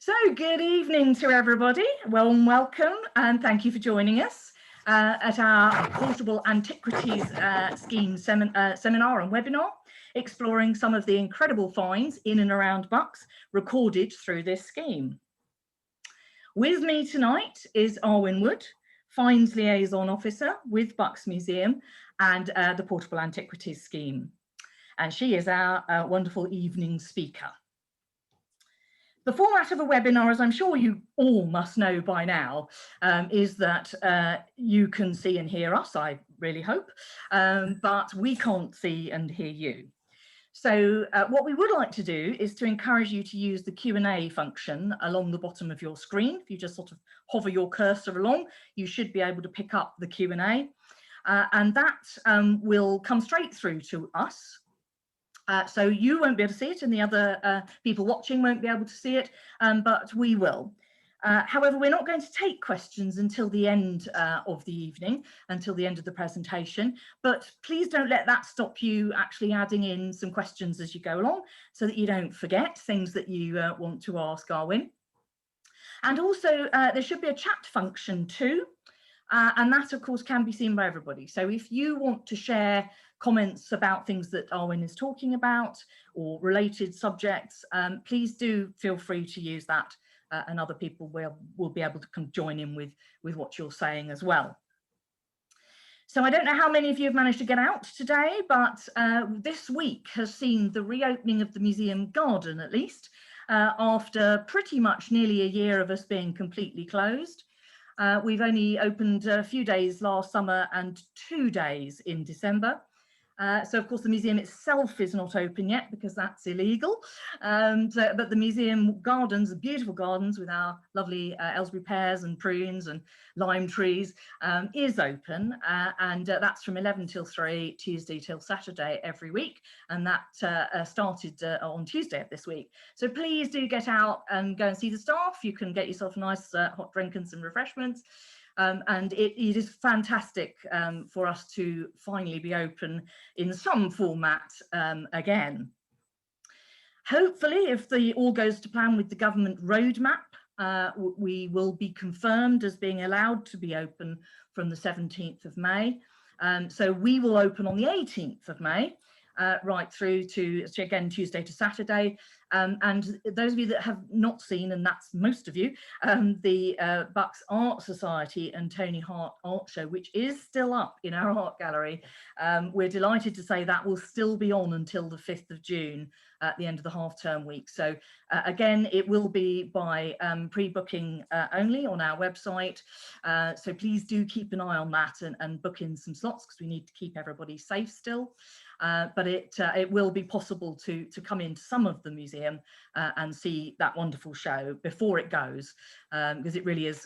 So good evening to everybody. Welcome and thank you for joining us at our Portable Antiquities Scheme seminar and webinar, exploring some of the incredible finds in and around Bucks recorded through this scheme. With me tonight is Arwen Wood, Finds Liaison Officer with Bucks Museum and the Portable Antiquities Scheme. And she is our wonderful evening speaker. The format of a webinar, as I'm sure you all must know by now, is that you can see and hear us, I really hope, but we can't see and hear you. So what we would like to do is to encourage you to use the Q&A function along the bottom of your screen. If you just sort of hover your cursor along, you should be able to pick up the Q&A, and that will come straight through to us. So you won't be able to see it and the other people watching won't be able to see it, but we will. However, we're not going to take questions until the end of the evening, until the end of the presentation, but please don't let that stop you actually adding in some questions as you go along so that you don't forget things that you want to ask Arwen. And also there should be a chat function too, and that of course can be seen by everybody. So if you want to share comments about things that Arwen is talking about or related subjects, please do feel free to use that, and other people will be able to join in with what you're saying as well. So I don't know how many of you have managed to get out today, but this week has seen the reopening of the museum garden, at least, after pretty much nearly a year of us being completely closed. We've only opened a few days last summer and 2 days in December. So of course the museum itself is not open yet because that's illegal, but the museum gardens, the beautiful gardens with our lovely Aylesbury pears and prunes and lime trees, is open, and that's from 11 till 3, Tuesday till Saturday every week, and that started on Tuesday of this week. So please do get out and go and see the staff. You can get yourself a nice hot drink and some refreshments. And it is fantastic for us to finally be open in some format again. Hopefully, if all goes to plan with the government roadmap, we will be confirmed as being allowed to be open from the 17th of May. So we will open on the 18th of May. Right through to, again, Tuesday to Saturday. And those of you that have not seen, and that's most of you, the Bucks Art Society and Tony Hart Art Show, which is still up in our art gallery. We're delighted to say that will still be on until the 5th of June at the end of the half-term week. So again, it will be by pre-booking only on our website. So please do keep an eye on that and book in some slots because we need to keep everybody safe still. But it will be possible to come into some of the museum and see that wonderful show before it goes, because it really is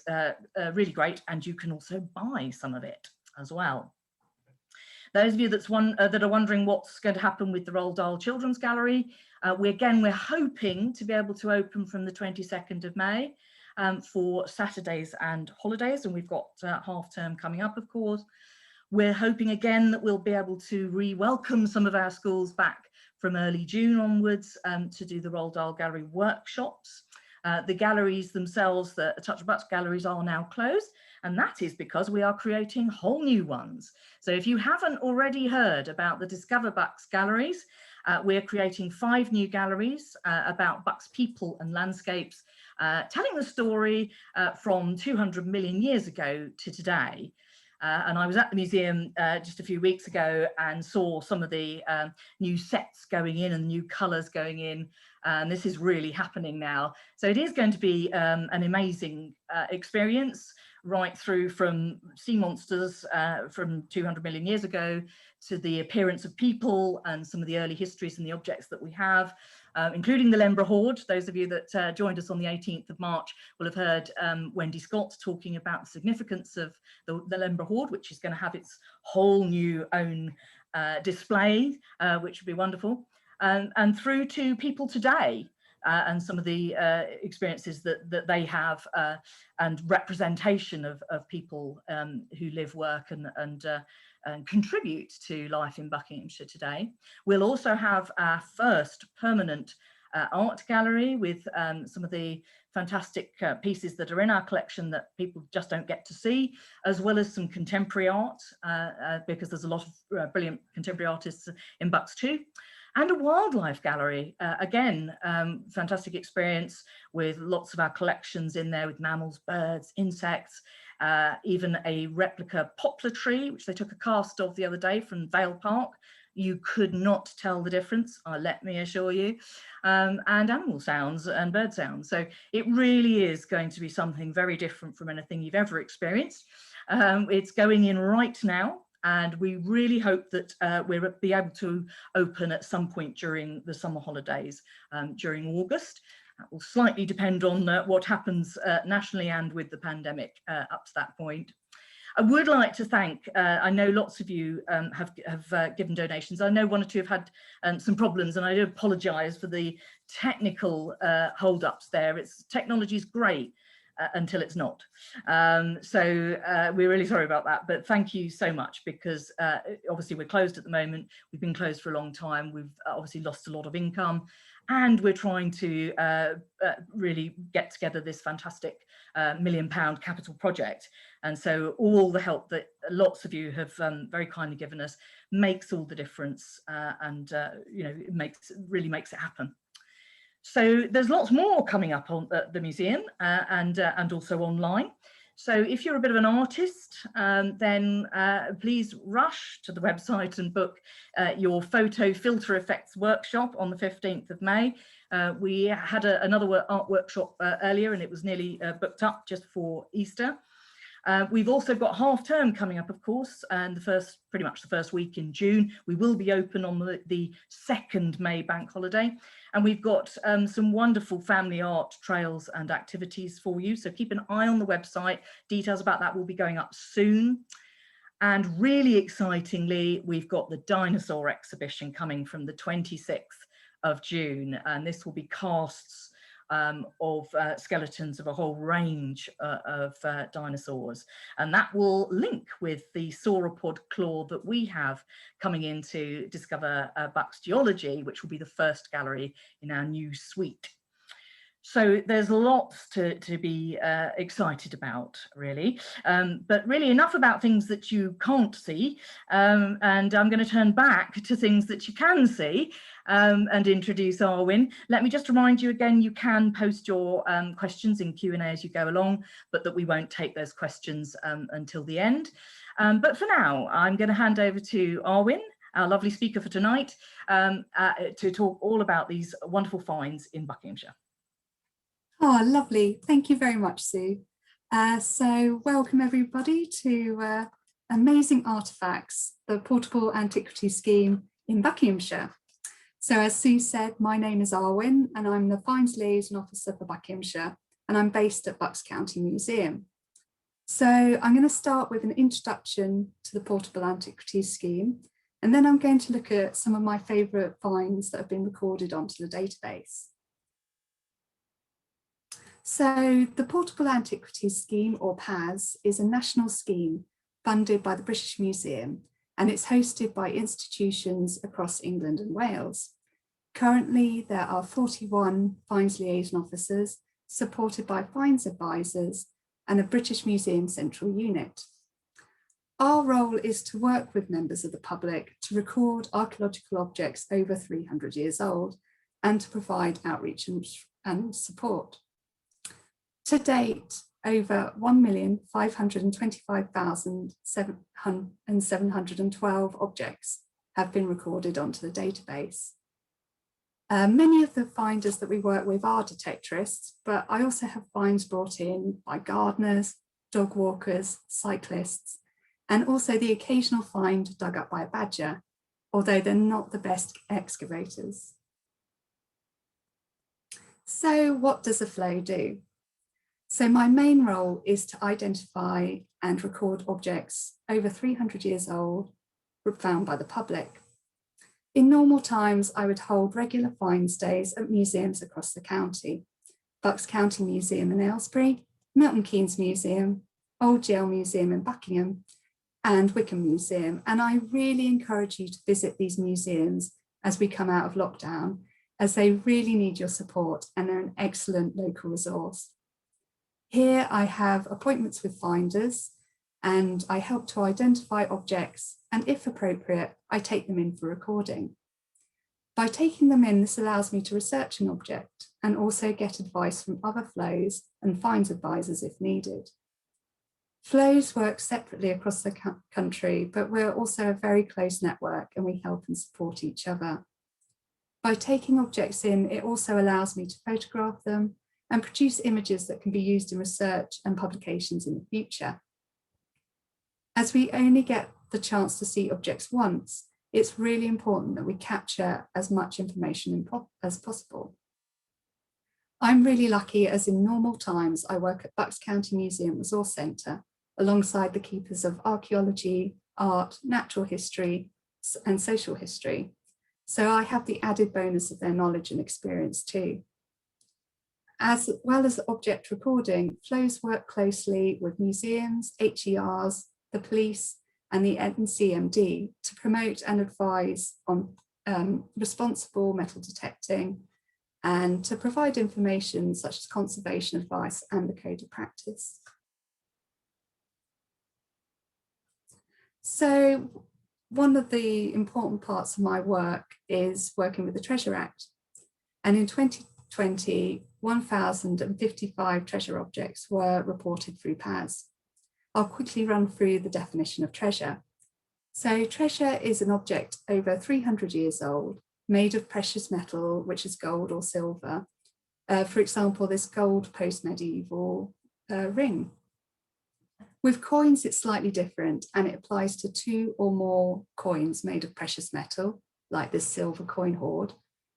really great, and you can also buy some of it as well. Those of you that are wondering what's going to happen with the Roald Dahl Children's Gallery, we're hoping to be able to open from the 22nd of May for Saturdays and holidays, and we've got half term coming up, of course. We're hoping again that we'll be able to re-welcome some of our schools back from early June onwards to do the Roald Dahl Gallery workshops. The galleries themselves, the Touch of Bucks galleries, are now closed, and that is because we are creating whole new ones. So if you haven't already heard about the Discover Bucks galleries, we're creating 5 new galleries about Bucks people and landscapes, telling the story from 200 million years ago to today. And I was at the museum just a few weeks ago and saw some of the new sets going in and new colours going in, and this is really happening now. So it is going to be an amazing experience, right through from sea monsters from 200 million years ago to the appearance of people and some of the early histories and the objects that we have, including the Lembra Hoard. Those of you that joined us on the 18th of March will have heard Wendy Scott talking about the significance of the Lembra Hoard, which is going to have its whole new own display, which would be wonderful, and through to people today. And some of the experiences that they have and representation of people who live, work and contribute to life in Buckinghamshire today. We'll also have our first permanent art gallery with some of the fantastic pieces that are in our collection that people just don't get to see, as well as some contemporary art, because there's a lot of brilliant contemporary artists in Bucks too. And a wildlife gallery, again, fantastic experience with lots of our collections in there with mammals, birds, insects, even a replica poplar tree, which they took a cast of the other day from Vale Park. You could not tell the difference, let me assure you, and animal sounds and bird sounds. So it really is going to be something very different from anything you've ever experienced. It's going in right now, and we really hope that we'll be able to open at some point during the summer holidays, during August. That will slightly depend on what happens nationally and with the pandemic up to that point. I would like to thank, I know lots of you have given donations. I know one or two have had some problems, and I do apologise for the technical hold-ups there. Technology is great until it's not. So we're really sorry about that, but thank you so much, because obviously we're closed at the moment. We've been closed for a long time. We've obviously lost a lot of income, and we're trying to really get together this fantastic £1 million capital project. And so all the help that lots of you have very kindly given us makes all the difference, and you know, it really makes it happen. So there's lots more coming up on the museum and also online. So if you're a bit of an artist, then please rush to the website and book your photo filter effects workshop on the 15th of May. We had another art workshop earlier, and it was nearly booked up just for Easter. We've also got half term coming up, of course, and pretty much the first week in June. We will be open on the 2nd May bank holiday, and we've got some wonderful family art trails and activities for you. So keep an eye on the website. Details about that will be going up soon. And really excitingly, we've got the dinosaur exhibition coming from the 26th of June, and this will be casts of skeletons of a whole range of dinosaurs, and that will link with the sauropod claw that we have coming in to discover Bucks geology, which will be the first gallery in our new suite. So there's lots to be excited about, really, but really enough about things that you can't see, and I'm going to turn back to things that you can see and introduce Arwen. Let me just remind you again, you can post your questions in Q&A as you go along, but that we won't take those questions until the end. But for now, I'm going to hand over to Arwen, our lovely speaker for tonight, to talk all about these wonderful finds in Buckinghamshire. Oh, lovely. Thank you very much, Sue. So welcome everybody to Amazing Artefacts, the Portable Antiquities Scheme in Buckinghamshire. So as Sue said, my name is Arwen, and I'm the Finds Liaison Officer for Buckinghamshire, and I'm based at Bucks County Museum. So I'm going to start with an introduction to the Portable Antiquities Scheme, and then I'm going to look at some of my favourite finds that have been recorded onto the database. So the Portable Antiquities Scheme, or PAS, is a national scheme funded by the British Museum, and it's hosted by institutions across England and Wales. Currently, there are 41 Finds Liaison Officers, supported by Finds Advisors and a British Museum Central Unit. Our role is to work with members of the public to record archaeological objects over 300 years old and to provide outreach and support. To date, over 1,525,712 objects have been recorded onto the database. Many of the finders that we work with are detectorists, but I also have finds brought in by gardeners, dog walkers, cyclists, and also the occasional find dug up by a badger, although they're not the best excavators. So what does a flow do? So my main role is to identify and record objects over 300 years old found by the public. In normal times, I would hold regular finds days at museums across the county: Bucks County Museum in Aylesbury, Milton Keynes Museum, Old Yale Museum in Buckingham, and Wickham Museum. And I really encourage you to visit these museums as we come out of lockdown, as they really need your support and they're an excellent local resource. Here I have appointments with finders and I help to identify objects, and if appropriate, I take them in for recording. By taking them in, this allows me to research an object and also get advice from other flows and finds advisors if needed. Flows work separately across the country, but we're also a very close network and we help and support each other. By taking objects in, it also allows me to photograph them and produce images that can be used in research and publications in the future. As we only get the chance to see objects once, it's really important that we capture as much information as possible. I'm really lucky, as in normal times, I work at Bucks County Museum Resource Centre alongside the keepers of archaeology, art, natural history, and social history. So I have the added bonus of their knowledge and experience too. As well as object recording, flows work closely with museums, HERs, the police, and the NCMD to promote and advise on responsible metal detecting and to provide information such as conservation advice and the code of practice. So one of the important parts of my work is working with the Treasure Act. And in 2020, 1,055 treasure objects were reported through PAS. I'll quickly run through the definition of treasure. So treasure is an object over 300 years old, made of precious metal, which is gold or silver. For example, this gold post-medieval ring. With coins, it's slightly different, and it applies to 2 or more coins made of precious metal, like this silver coin hoard,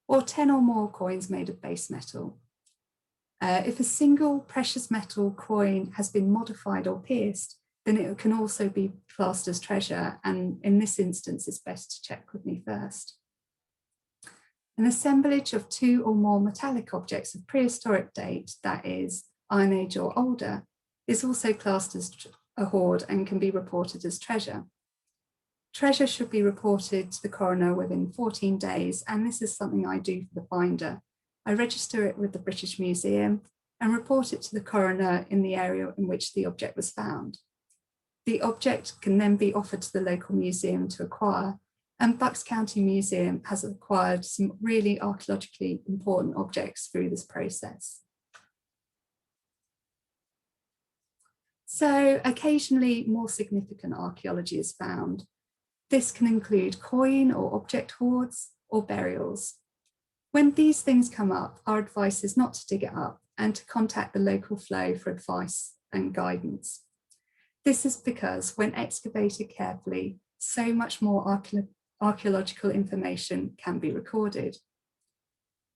or 10 or more coins made of base metal. If a single precious metal coin has been modified or pierced, then it can also be classed as treasure. And in this instance, it's best to check with me first. An assemblage of 2 or more metallic objects of prehistoric date, that is Iron Age or older, is also classed as a hoard and can be reported as treasure. Treasure should be reported to the coroner within 14 days, and this is something I do for the finder. I register it with the British Museum and report it to the coroner in the area in which the object was found. The object can then be offered to the local museum to acquire, and Bucks County Museum has acquired some really archaeologically important objects through this process. So occasionally more significant archaeology is found. This can include coin or object hoards or burials. When these things come up, our advice is not to dig it up and to contact the local flow for advice and guidance. This is because when excavated carefully, so much more archaeological information can be recorded.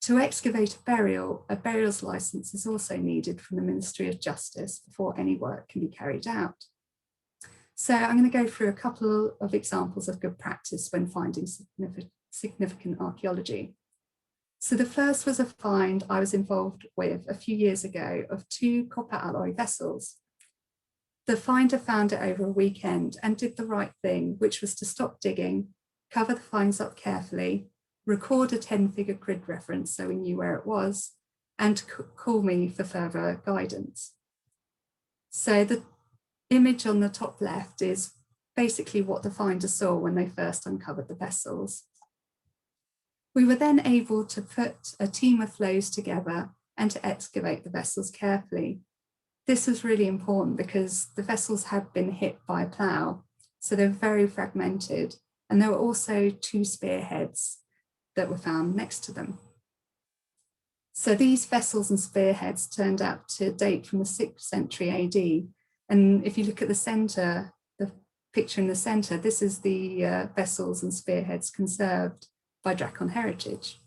To excavate a burials license is also needed from the Ministry of Justice before any work can be carried out. So I'm going to go through a couple of examples of good practice when finding significant archaeology. So the first was a find I was involved with a few years ago of 2 copper alloy vessels. The finder found it over a weekend and did the right thing, which was to stop digging, cover the finds up carefully, record a 10-figure grid reference so we knew where it was, and call me for further guidance. So the image on the top left is basically what the finder saw when they first uncovered the vessels. We were then able to put a team of flows together and to excavate the vessels carefully. This was really important because the vessels had been hit by a plough, so they're very fragmented, and there were also 2 spearheads that were found next to them. So these vessels and spearheads turned out to date from the 6th century AD. And if you look at the centre, the picture in the centre, this is the vessels and spearheads conserved by Dracon Heritage.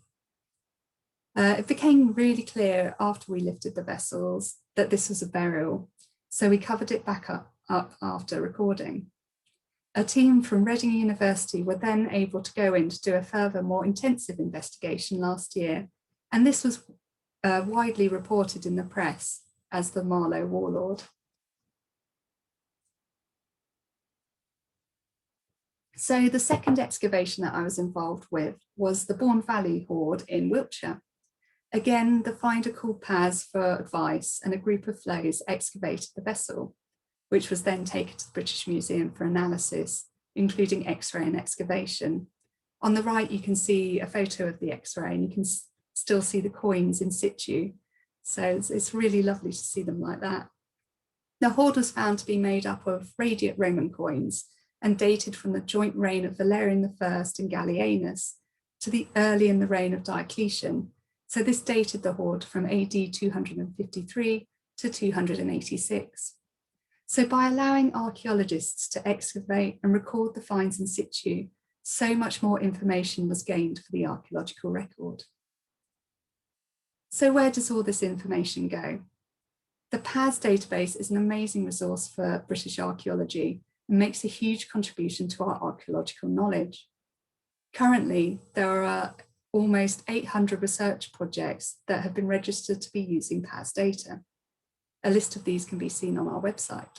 It became really clear after we lifted the vessels that this was a burial, so we covered it back up after recording. A team from Reading University were then able to go in to do a further, more intensive investigation last year, and this was widely reported in the press as the Marlow Warlord. So the second excavation that I was involved with was the Bourne Valley Hoard in Wiltshire. Again, the finder called Paz for advice, and a group of flows excavated the vessel, which was then taken to the British Museum for analysis, including X-ray and excavation. On the right, you can see a photo of the X-ray, and you can still see the coins in situ. So it's really lovely to see them like that. The hoard was found to be made up of radiate Roman coins and dated from the joint reign of Valerian I and Gallienus to the early in the reign of Diocletian. So this dated the hoard from AD 253 to 286. So by allowing archaeologists to excavate and record the finds in situ, so much more information was gained for the archaeological record. So where does all this information go? The PAS database is an amazing resource for British archaeology and makes a huge contribution to our archaeological knowledge. Currently, there are almost 800 research projects that have been registered to be using PAS data. A list of these can be seen on our website.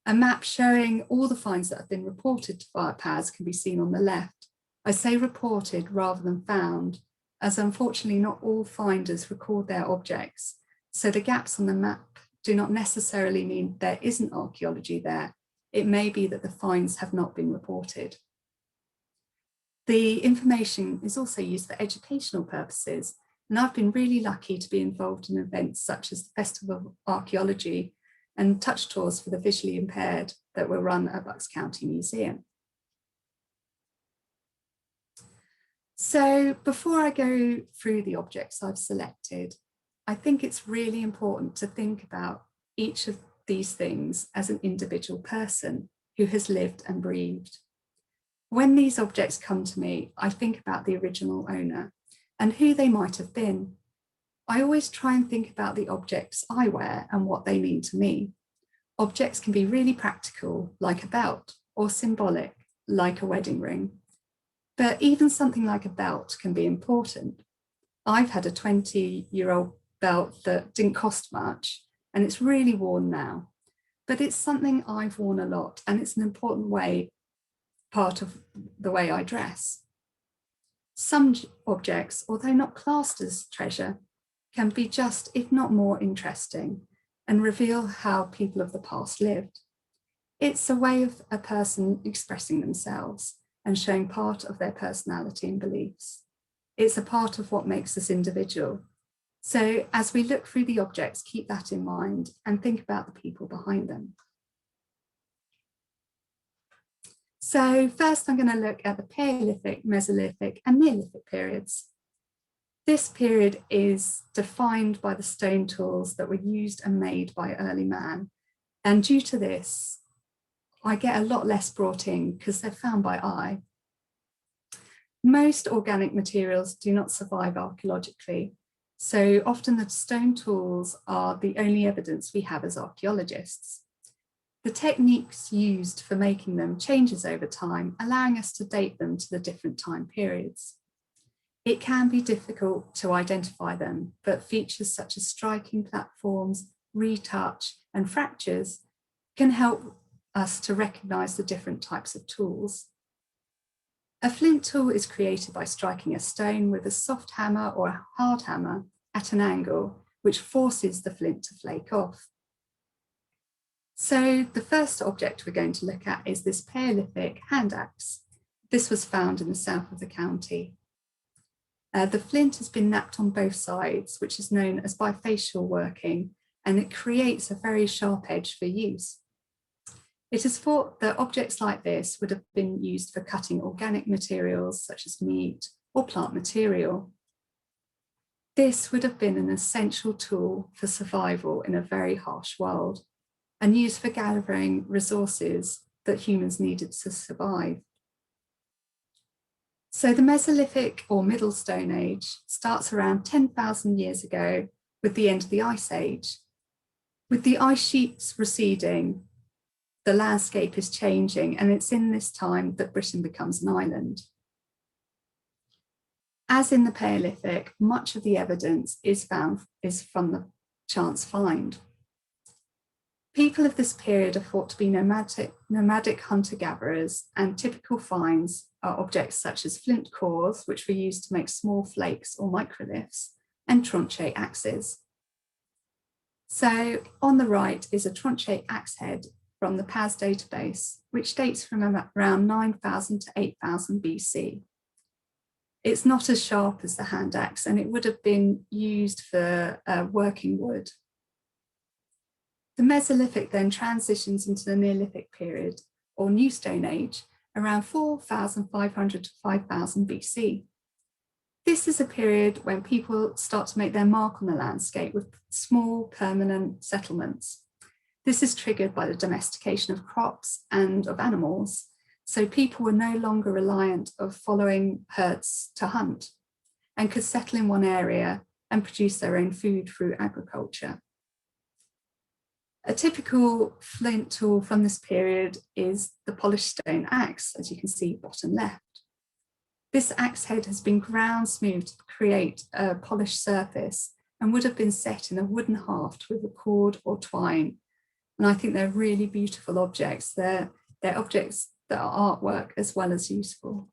A map showing all the finds that have been reported via PAS can be seen on the left. I say reported rather than found, as unfortunately not all finders record their objects, so the gaps on the map do not necessarily mean there isn't archaeology there. It may be that the finds have not been reported. The information is also used for educational purposes, and I've been really lucky to be involved in events such as the Festival of Archaeology and touch tours for the visually impaired that were run at Bucks County Museum. So before I go through the objects I've selected, I think it's really important to think about each of these things as an individual person who has lived and breathed. When these objects come to me, I think about the original owner and who they might have been. I always try and think about the objects I wear and what they mean to me. Objects can be really practical, like a belt, or symbolic, like a wedding ring. But even something like a belt can be important. I've had a 20-year-old belt that didn't cost much, and it's really worn now. But it's something I've worn a lot, and it's an important part of the way I dress. Some objects, although not classed as treasure, can be just, if not more, interesting and reveal how people of the past lived. It's a way of a person expressing themselves and showing part of their personality and beliefs. It's a part of what makes us individual. So as we look through the objects, keep that in mind and think about the people behind them. So first I'm going to look at the Paleolithic, Mesolithic and Neolithic periods. This period is defined by the stone tools that were used and made by early man. And due to this, I get a lot less brought in because they're found by eye. Most organic materials do not survive archaeologically. So often the stone tools are the only evidence we have as archaeologists. The techniques used for making them changes over time, allowing us to date them to the different time periods. It can be difficult to identify them, but features such as striking platforms, retouch, and fractures can help us to recognize the different types of tools. A flint tool is created by striking a stone with a soft hammer or a hard hammer at an angle, which forces the flint to flake off. So the first object we're going to look at is this Paleolithic hand axe. This was found in the south of the county. The flint has been knapped on both sides, which is known as bifacial working, and it creates a very sharp edge for use. It is thought that objects like this would have been used for cutting organic materials such as meat or plant material. This would have been an essential tool for survival in a very harsh world and used for gathering resources that humans needed to survive. So the Mesolithic or Middle Stone Age starts around 10,000 years ago with the end of the Ice Age. With the ice sheets receding, the landscape is changing, and it's in this time that Britain becomes an island. As in the Paleolithic, much of the evidence is from the chance find. People of this period are thought to be nomadic hunter-gatherers, and typical finds are objects such as flint cores, which were used to make small flakes or microliths, and tronchet axes. So on the right is a tronchet axe head from the PAS database, which dates from around 9,000 to 8,000 BC. It's not as sharp as the hand axe, and it would have been used for working wood. The Mesolithic then transitions into the Neolithic period, or New Stone Age, around 4,500 to 5,000 BC. This is a period when people start to make their mark on the landscape with small permanent settlements. This is triggered by the domestication of crops and of animals, so people were no longer reliant on following herds to hunt and could settle in one area and produce their own food through agriculture. A typical flint tool from this period is the polished stone axe, as you can see bottom left. This axe head has been ground smooth to create a polished surface and would have been set in a wooden haft with a cord or twine. And I think they're really beautiful objects. They're objects that are artwork as well as useful.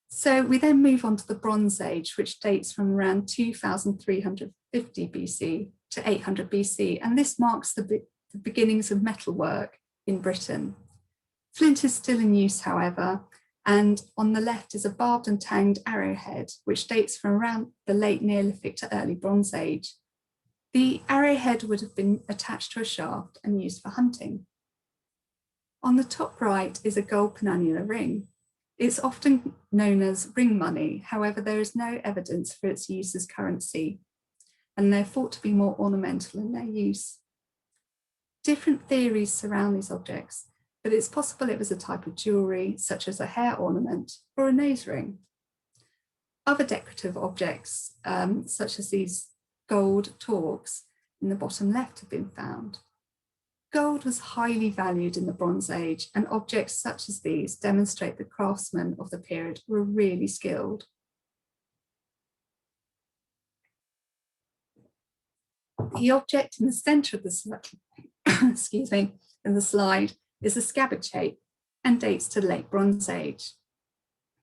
So we then move on to the Bronze Age, which dates from around 2,350 BC to 800 BC. And this marks the beginnings of metalwork in Britain. Flint is still in use, however, and on the left is a barbed and tanged arrowhead, which dates from around the late Neolithic to early Bronze Age. The arrowhead would have been attached to a shaft and used for hunting. On the top right is a gold penannular ring. It's often known as ring money, however, there is no evidence for its use as currency, and they're thought to be more ornamental in their use. Different theories surround these objects, but it's possible it was a type of jewellery, such as a hair ornament or a nose ring. Other decorative objects, such as these gold torques in the bottom left, have been found. Gold was highly valued in the Bronze Age, and objects such as these demonstrate the craftsmen of the period were really skilled. The object in the centre of the slide is a scabbard shape and dates to the late Bronze Age.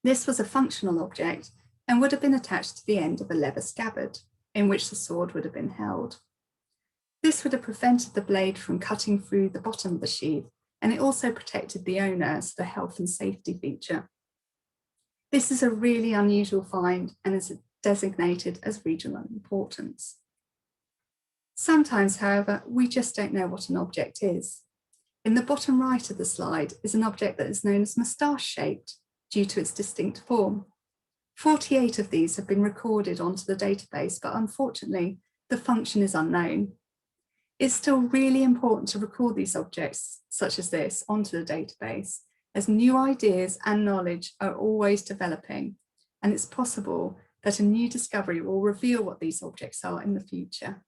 This was a functional object and would have been attached to the end of a leather scabbard in which the sword would have been held. This would have prevented the blade from cutting through the bottom of the sheath, and it also protected the owner as a health and safety feature. This is a really unusual find and is designated as regional importance. Sometimes, however, we just don't know what an object is. In the bottom right of the slide is an object that is known as moustache-shaped due to its distinct form. 48 of these have been recorded onto the database, but unfortunately, the function is unknown. It's still really important to record these objects, such as this, onto the database, as new ideas and knowledge are always developing, and it's possible that a new discovery will reveal what these objects are in the future.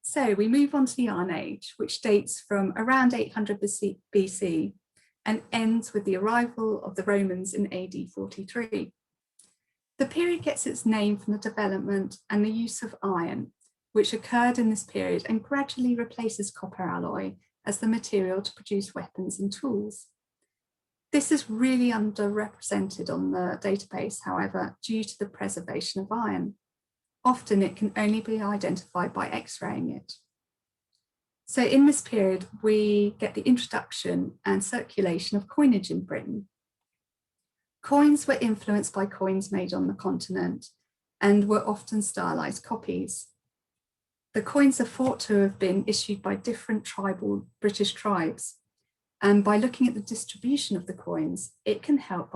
So we move on to the Iron Age, which dates from around 800 BC and ends with the arrival of the Romans in AD 43. The period gets its name from the development and the use of iron, which occurred in this period and gradually replaces copper alloy as the material to produce weapons and tools. This is really underrepresented on the database, however, due to the preservation of iron. Often it can only be identified by X-raying it. So in this period, we get the introduction and circulation of coinage in Britain. Coins were influenced by coins made on the continent and were often stylized copies. The coins are thought to have been issued by different tribal British tribes. And by looking at the distribution of the coins, it can help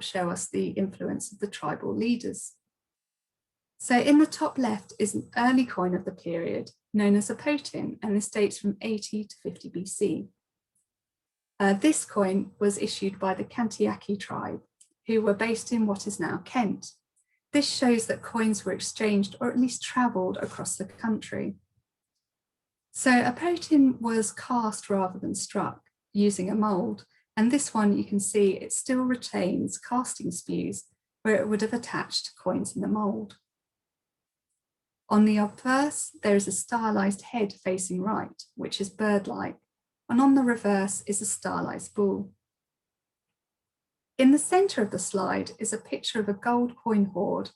show us the influence of the tribal leaders. So in the top left is an early coin of the period known as a potin, and this dates from 80 to 50 BC. This coin was issued by the Kantiaki tribe, who were based in what is now Kent. This shows that coins were exchanged or at least travelled across the country. So a potin was cast rather than struck using a mould, and this one you can see it still retains casting spews, where it would have attached to coins in the mould. On the obverse, there is a stylized head facing right, which is bird-like, and on the reverse is a stylized bull. In the centre of the slide is a picture of a gold coin hoard.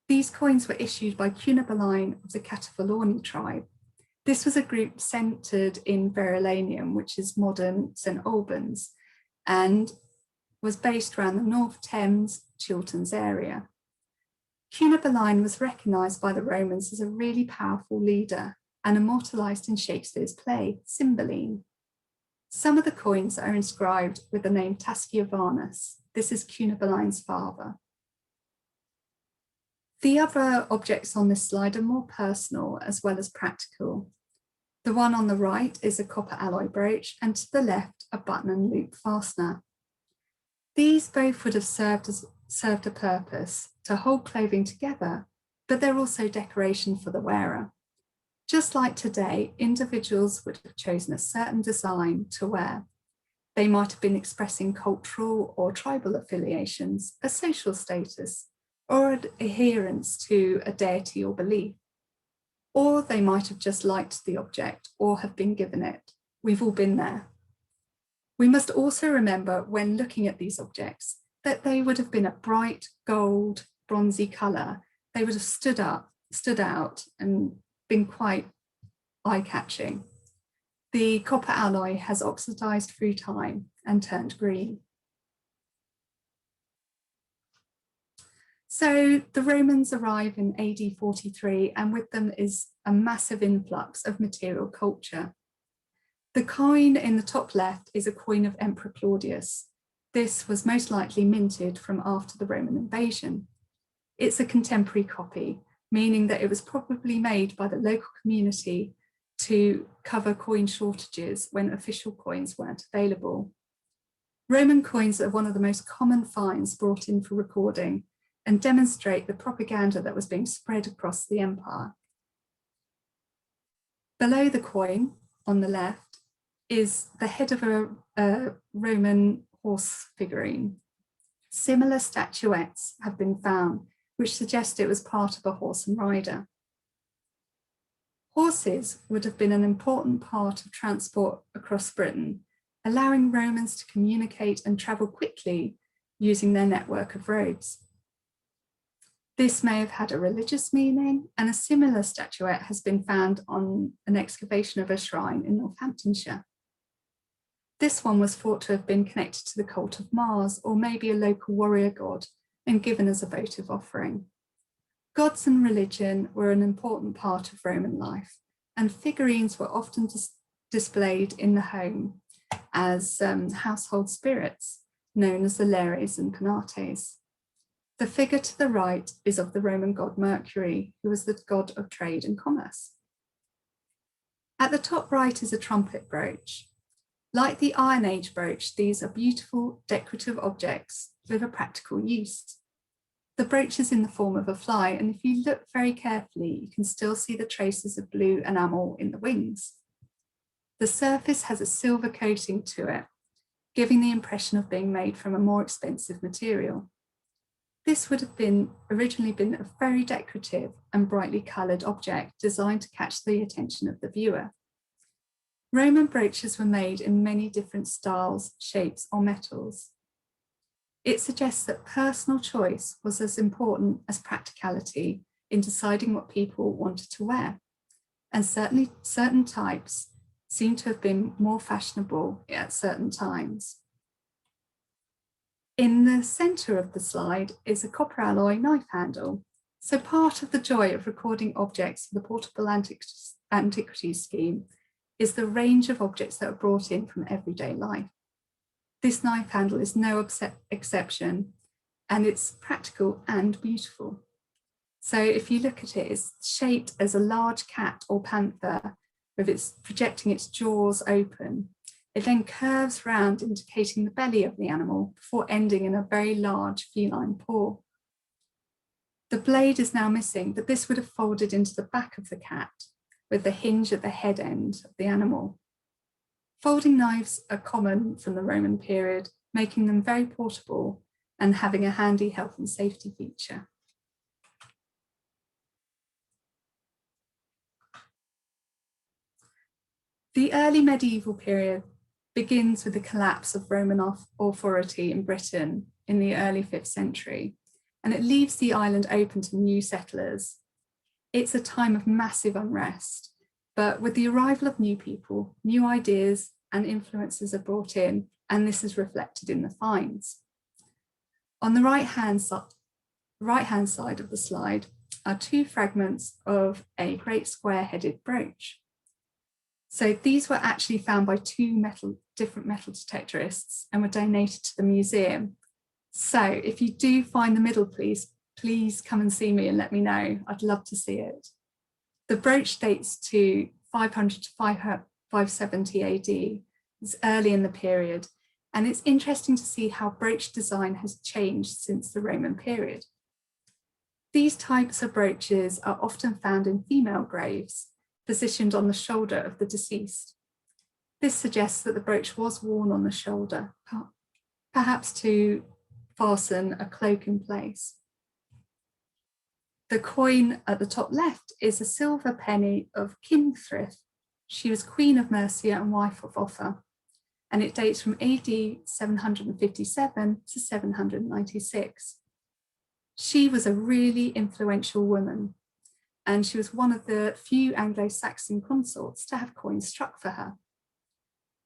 These coins were issued by Cunobeline of the Catavalorni tribe. This was a group centred in Verulamium, which is modern St Albans, and was based around the North Thames, Chilterns area. Cunobeline was recognised by the Romans as a really powerful leader and immortalised in Shakespeare's play, Cymbeline. Some of the coins are inscribed with the name Tasciovanus. This is Cunobeline's father. The other objects on this slide are more personal as well as practical. The one on the right is a copper alloy brooch, and to the left, a button and loop fastener. These both would have served a purpose to hold clothing together, but they're also decoration for the wearer. Just like today, individuals would have chosen a certain design to wear. They might have been expressing cultural or tribal affiliations, a social status, or an adherence to a deity or belief. Or they might have just liked the object or have been given it. We've all been there. We must also remember when looking at these objects that they would have been a bright gold, bronzy colour. They would have stood out and been quite eye-catching. The copper alloy has oxidised through time and turned green. So the Romans arrive in AD 43, and with them is a massive influx of material culture. The coin in the top left is a coin of Emperor Claudius. This was most likely minted from after the Roman invasion. It's a contemporary copy, meaning that it was probably made by the local community to cover coin shortages when official coins weren't available. Roman coins are one of the most common finds brought in for recording and demonstrate the propaganda that was being spread across the empire. Below the coin, on the left, is the head of a Roman horse figurine. Similar statuettes have been found, which suggest it was part of a horse and rider. Horses would have been an important part of transport across Britain, allowing Romans to communicate and travel quickly using their network of roads. This may have had a religious meaning, and a similar statuette has been found on an excavation of a shrine in Northamptonshire. This one was thought to have been connected to the cult of Mars, or maybe a local warrior god, and given as a votive offering. Gods and religion were an important part of Roman life, and figurines were often displayed in the home as household spirits, known as the Lares and Penates. The figure to the right is of the Roman god Mercury, who was the god of trade and commerce. At the top right is a trumpet brooch. Like the Iron Age brooch, these are beautiful decorative objects with a practical use. The brooch is in the form of a fly, and if you look very carefully, you can still see the traces of blue enamel in the wings. The surface has a silver coating to it, giving the impression of being made from a more expensive material. This would have originally been a very decorative and brightly coloured object designed to catch the attention of the viewer. Roman brooches were made in many different styles, shapes, or metals. It suggests that personal choice was as important as practicality in deciding what people wanted to wear, and certainly certain types seem to have been more fashionable at certain times. In the centre of the slide is a copper alloy knife handle. So part of the joy of recording objects for the Portable Antiquities Scheme is the range of objects that are brought in from everyday life. This knife handle is no exception, and it's practical and beautiful. So if you look at it, it's shaped as a large cat or panther with its projecting its jaws open. It then curves round, indicating the belly of the animal before ending in a very large feline paw. The blade is now missing, but this would have folded into the back of the cat with the hinge at the head end of the animal. Folding knives are common from the Roman period, making them very portable and having a handy health and safety feature. The early medieval period begins with the collapse of Roman authority in Britain in the early 5th century, and it leaves the island open to new settlers. It's a time of massive unrest, but with the arrival of new people, new ideas and influences are brought in, and this is reflected in the finds. On the right-hand side of the slide are 2 fragments of a great square-headed brooch. So these were actually found by 2 different metal detectorists and were donated to the museum. So if you do find the middle piece, please come and see me and let me know. I'd love to see it. The brooch dates to 500 to 570 AD. It's early in the period, and it's interesting to see how brooch design has changed since the Roman period. These types of brooches are often found in female graves, positioned on the shoulder of the deceased. This suggests that the brooch was worn on the shoulder, perhaps to fasten a cloak in place. The coin at the top left is a silver penny of Kynthryth. She was Queen of Mercia and wife of Offa, and it dates from AD 757 to 796. She was a really influential woman, and she was one of the few Anglo-Saxon consorts to have coins struck for her.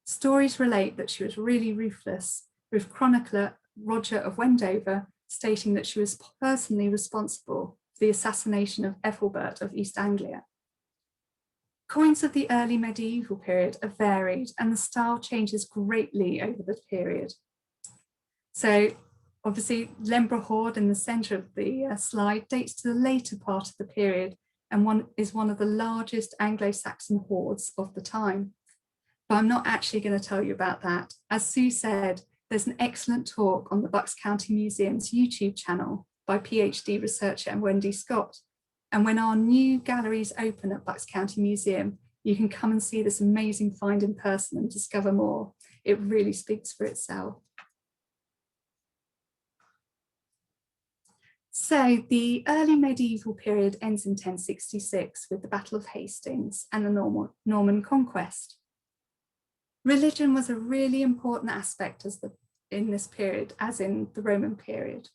Stories relate that she was really ruthless, with chronicler Roger of Wendover stating that she was personally responsible for the assassination of Ethelbert of East Anglia. Coins of the early medieval period are varied, and the style changes greatly over the period. So obviously Lembrahord in the centre of the slide dates to the later part of the period, and is one of the largest Anglo-Saxon hoards of the time. But I'm not actually going to tell you about that. As Sue said, there's an excellent talk on the Bucks County Museum's YouTube channel by PhD researcher Wendy Scott. And when our new galleries open at Bucks County Museum, you can come and see this amazing find in person and discover more. It really speaks for itself. So the early medieval period ends in 1066 with the Battle of Hastings and the Norman conquest. Religion was a really important aspect in this period, as in the Roman period,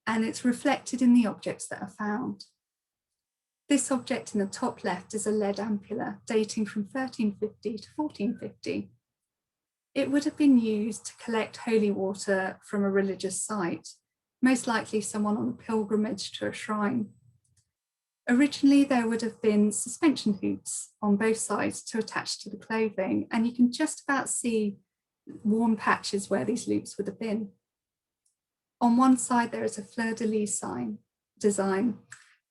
and it's reflected in the objects that are found. This object in the top left is a lead ampulla dating from 1350 to 1450. It would have been used to collect holy water from a religious site, most likely someone on a pilgrimage to a shrine. Originally, there would have been suspension hoops on both sides to attach to the clothing, and you can just about see worn patches where these loops would have been. On one side, there is a fleur-de-lis design,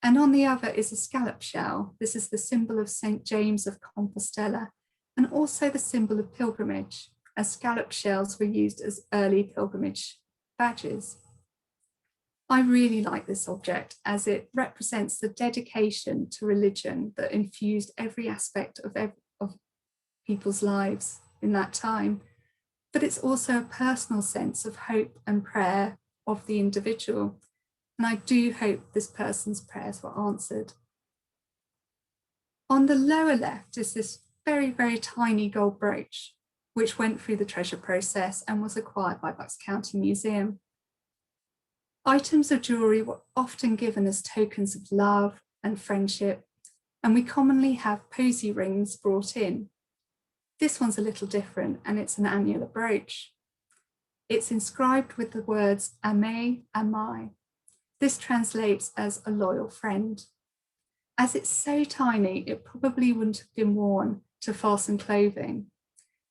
and on the other is a scallop shell. This is the symbol of St. James of Compostela, and also the symbol of pilgrimage, as scallop shells were used as early pilgrimage badges. I really like this object as it represents the dedication to religion that infused every aspect of people's lives in that time. But it's also a personal sense of hope and prayer of the individual. And I do hope this person's prayers were answered. On the lower left is this very, very tiny gold brooch, which went through the treasure process and was acquired by Bucks County Museum. Items of jewellery were often given as tokens of love and friendship, and we commonly have posy rings brought in. This one's a little different, and it's an annular brooch. It's inscribed with the words Ame, Amai. This translates as a loyal friend. As it's so tiny, it probably wouldn't have been worn to fasten clothing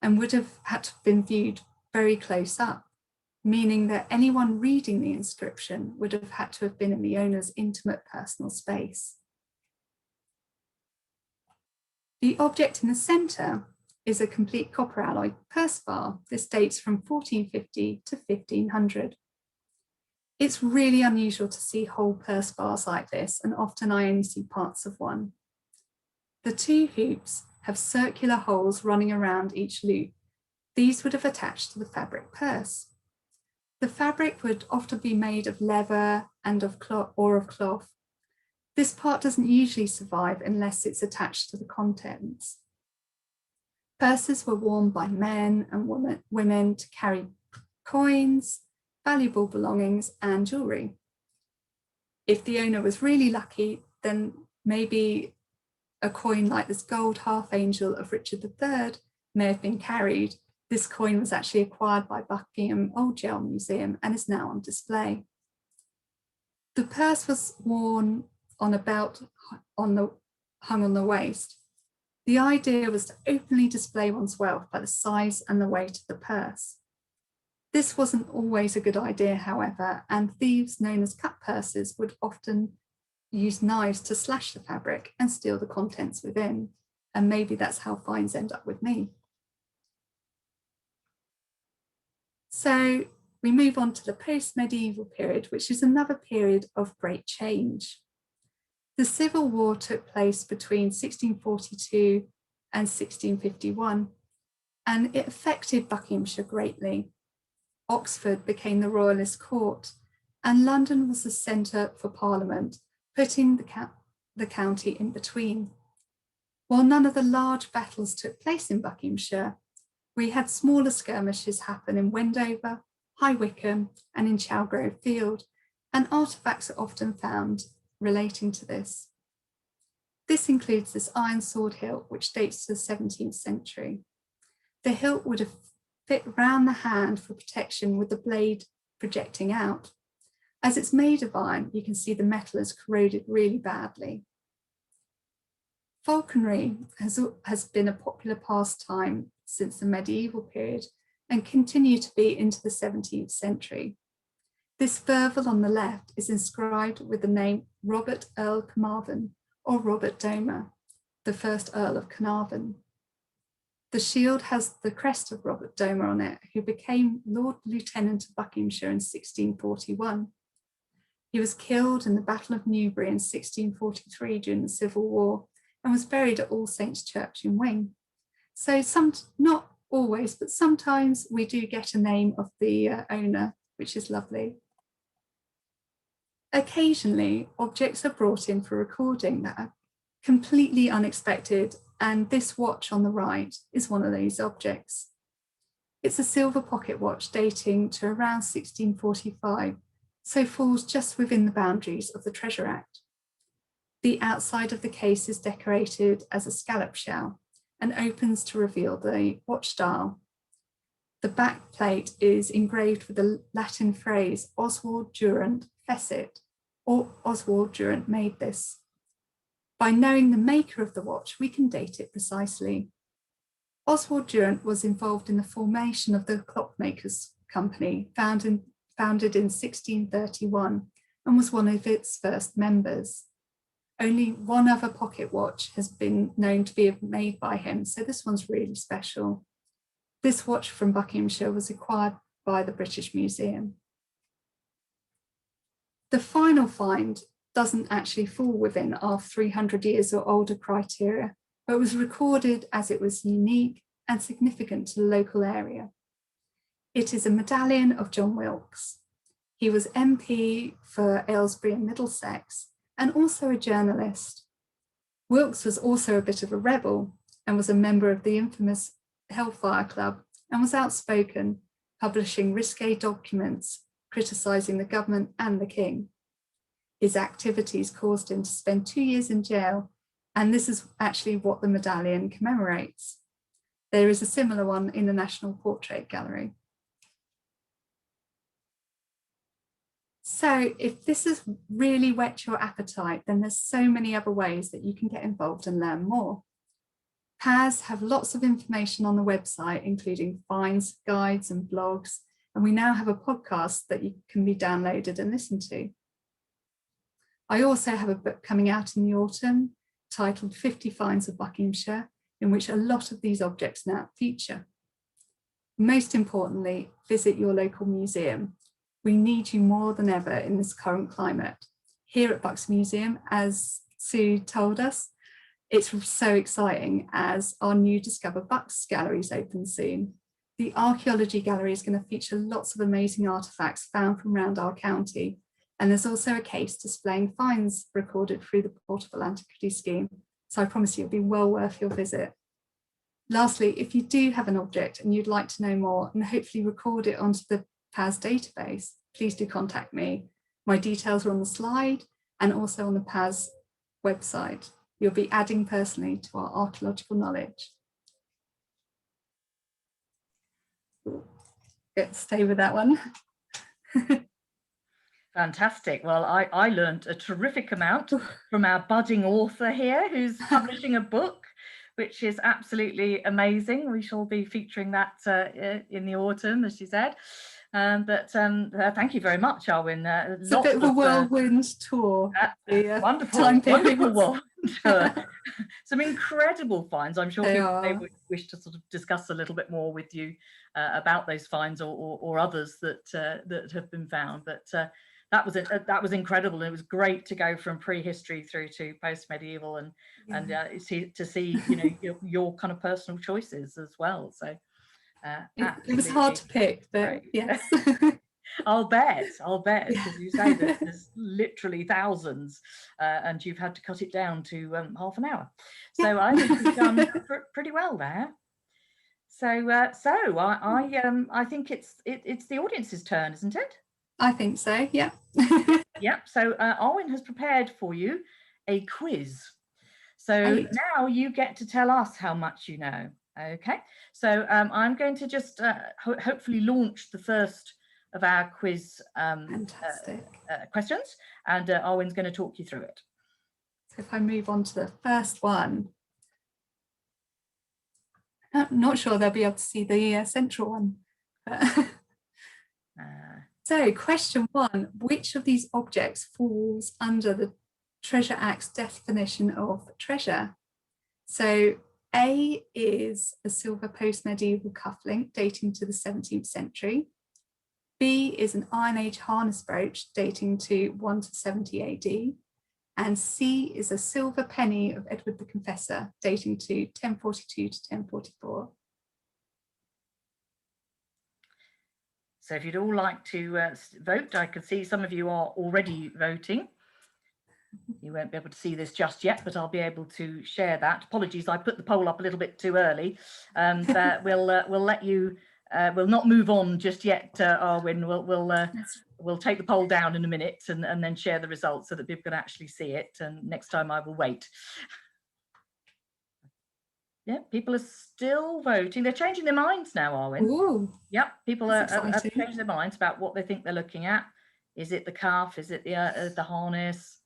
and would have had to have been viewed very close up, meaning that anyone reading the inscription would have had to have been in the owner's intimate personal space. The object in the centre is a complete copper alloy purse bar. This dates from 1450 to 1500. It's really unusual to see whole purse bars like this, and often I only see parts of one. The 2 hoops have circular holes running around each loop. These would have attached to the fabric purse. The fabric would often be made of leather and of cloth. This part doesn't usually survive unless it's attached to the contents. Purses were worn by men and women to carry coins, valuable belongings, and jewellery. If the owner was really lucky, then maybe a coin like this gold half angel of Richard III may have been carried. This coin was actually acquired by Buckingham Old Jail Museum and is now on display. The purse was worn on a belt hung on the waist. The idea was to openly display one's wealth by the size and the weight of the purse. This wasn't always a good idea, however, and thieves known as cut purses would often use knives to slash the fabric and steal the contents within. And maybe that's how finds end up with me. So we move on to the post-medieval period, which is another period of great change. The Civil War took place between 1642 and 1651, and it affected Buckinghamshire greatly. Oxford became the royalist court, and London was the centre for Parliament, putting the county in between. While none of the large battles took place in Buckinghamshire, we had smaller skirmishes happen in Wendover, High Wycombe, and in Chalgrove Field, and artefacts are often found relating to this. This includes this iron sword hilt, which dates to the 17th century. The hilt would have fit round the hand for protection with the blade projecting out. As it's made of iron, you can see the metal is corroded really badly. Falconry has been a popular pastime since the medieval period and continued to be into the 17th century. This verval on the left is inscribed with the name Robert Earl Carnarvon or Robert Domer, the first Earl of Carnarvon. The shield has the crest of Robert Domer on it, who became Lord Lieutenant of Buckinghamshire in 1641. He was killed in the Battle of Newbury in 1643 during the Civil War and was buried at All Saints Church in Wing. So not always, but sometimes we do get a name of the owner, which is lovely. Occasionally, objects are brought in for recording that are completely unexpected, and this watch on the right is one of these objects. It's a silver pocket watch dating to around 1645, so falls just within the boundaries of the Treasure Act. The outside of the case is decorated as a scallop shell and opens to reveal the watch dial. The back plate is engraved with the Latin phrase Oswald Durant Fecit, or Oswald Durant made this. By knowing the maker of the watch, we can date it precisely. Oswald Durant was involved in the formation of the Clockmakers Company, founded in 1631, and was one of its first members. Only one other pocket watch has been known to be made by him, so this one's really special. This watch from Buckinghamshire was acquired by the British Museum. The final find doesn't actually fall within our 300 years or older criteria, but was recorded as it was unique and significant to the local area. It is a medallion of John Wilkes. He was MP for Aylesbury and Middlesex, and also a journalist. Wilkes was also a bit of a rebel and was a member of the infamous Hellfire Club and was outspoken, publishing risque documents criticising the government and the king. His activities caused him to spend 2 years in jail, and this is actually what the medallion commemorates. There is a similar one in the National Portrait Gallery. So if this has really whet your appetite, then there's so many other ways that you can get involved and learn more. PAS have lots of information on the website, including finds, guides and blogs, and we now have a podcast that can be downloaded and listened to. I also have a book coming out in the autumn titled 50 Finds of Buckinghamshire, in which a lot of these objects now feature. Most importantly, visit your local museum. We need you more than ever in this current climate. Here at Bucks Museum, as Sue told us, it's so exciting as our new Discover Bucks galleries open soon. The archaeology gallery is going to feature lots of amazing artefacts found from around our county. And there's also a case displaying finds recorded through the Portable Antiquities Scheme. So I promise you it'll be well worth your visit. Lastly, if you do have an object and you'd like to know more and hopefully record it onto the PAS database, please do contact me. My details are on the slide and also on the PAS website. You'll be adding personally to our archaeological knowledge. Let's stay with that one. Fantastic. Well, I learned a terrific amount from our budding author here who's publishing a book, which is absolutely amazing. We shall be featuring that in the autumn, as she said. Thank you very much, Arwen. It's a bit of a whirlwind tour. Wonderful, wonderful whirlwind tour. Some incredible finds. I'm sure they would wish to sort of discuss a little bit more with you about those finds or others that have been found. But that was incredible. And it was great to go from prehistory through to post-medieval and to see your kind of personal choices as well. So it was hard to pick, but great. Yes. I'll bet, because you say that there's literally thousands, and you've had to cut it down to half an hour. So I think you've done pretty well there. So I think it's the audience's turn, isn't it? I think so. Yeah. Yep. So Arwen has prepared for you a quiz. So now you get to tell us how much you know. Okay. So I'm going to just hopefully launch the first of our quiz questions, and Arwen's going to talk you through it. So if I move on to the first one, I'm not sure they'll be able to see the central one. So question 1, which of these objects falls under the Treasure Act's definition of treasure? So A is a silver post-medieval cufflink dating to the 17th century. B is an Iron Age harness brooch dating to 1 to 70 AD. And C is a silver penny of Edward the Confessor dating to 1042 to 1044. So if you'd all like to vote, I can see some of you are already voting. You won't be able to see this just yet, but I'll be able to share that. Apologies, I put the poll up a little bit too early. But we'll let you. We'll not move on just yet, Arwen. We'll take the poll down in a minute and then share the results so that people can actually see it. And next time I will wait. Yeah, people are still voting. They're changing their minds now, Arwen. Ooh, yep, people are changing their minds about what they think they're looking at. Is it the cuff? Is it the harness?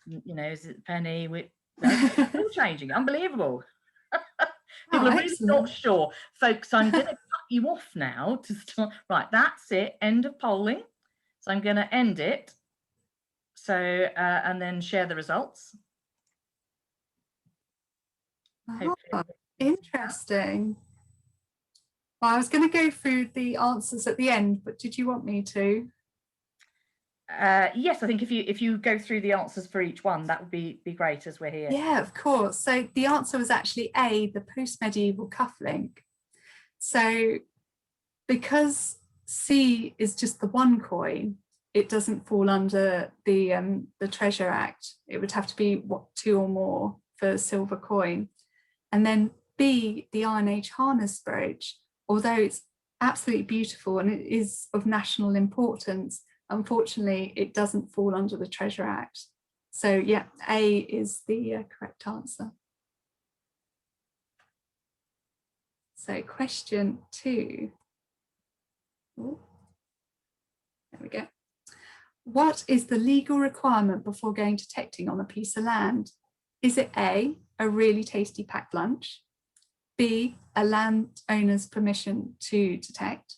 Is it the penny? It's still changing. Unbelievable. People are really not sure. Folks, I'm going to cut you off now to start. Right, that's it. End of polling. So I'm going to end it. So, and then share the results. Interesting. Well, I was going to go through the answers at the end, but did you want me to? Yes, I think if you go through the answers for each one, that would be great as we're here. Yeah, of course. So the answer was actually A, the post-medieval cufflink. So because C is just the one coin, it doesn't fall under the Treasure Act. It would have to be 2 or more for a silver coin. And then B, the Iron Age harness brooch, although it's absolutely beautiful and it is of national importance, unfortunately, it doesn't fall under the Treasure Act. So yeah, A is the correct answer. So question 2. Ooh, there we go. What is the legal requirement before going detecting on a piece of land? Is it A, a really tasty packed lunch? B, a landowner's permission to detect?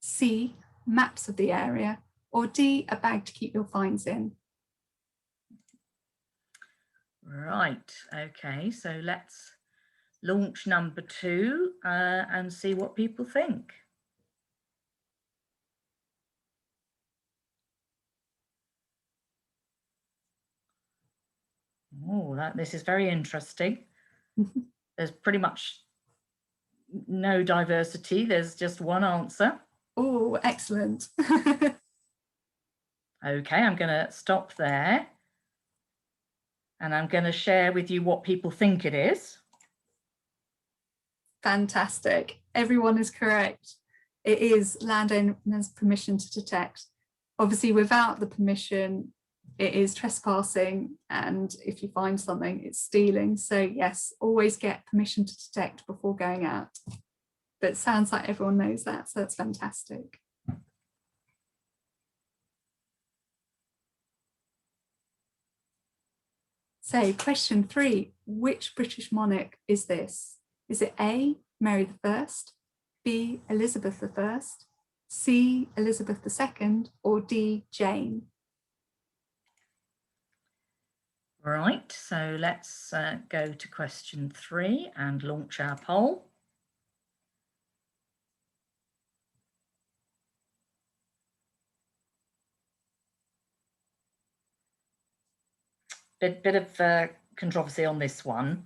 C, maps of the area? Or D, a bag to keep your finds in? Right, okay, so let's launch number 2 and see what people think. Oh, this is very interesting. There's pretty much no diversity. There's just one answer. Oh, excellent. Okay, I'm going to stop there. And I'm going to share with you what people think it is. Fantastic. Everyone is correct. It is landowner's permission to detect. Obviously, without the permission, it is trespassing. And if you find something, it's stealing. So yes, always get permission to detect before going out. But it sounds like everyone knows that. So that's fantastic. So question 3, which British monarch is this? Is it A, Mary I, B, Elizabeth I, C, Elizabeth II, or D, Jane? Right, so let's go to question 3 and launch our poll. Bit of controversy on this one.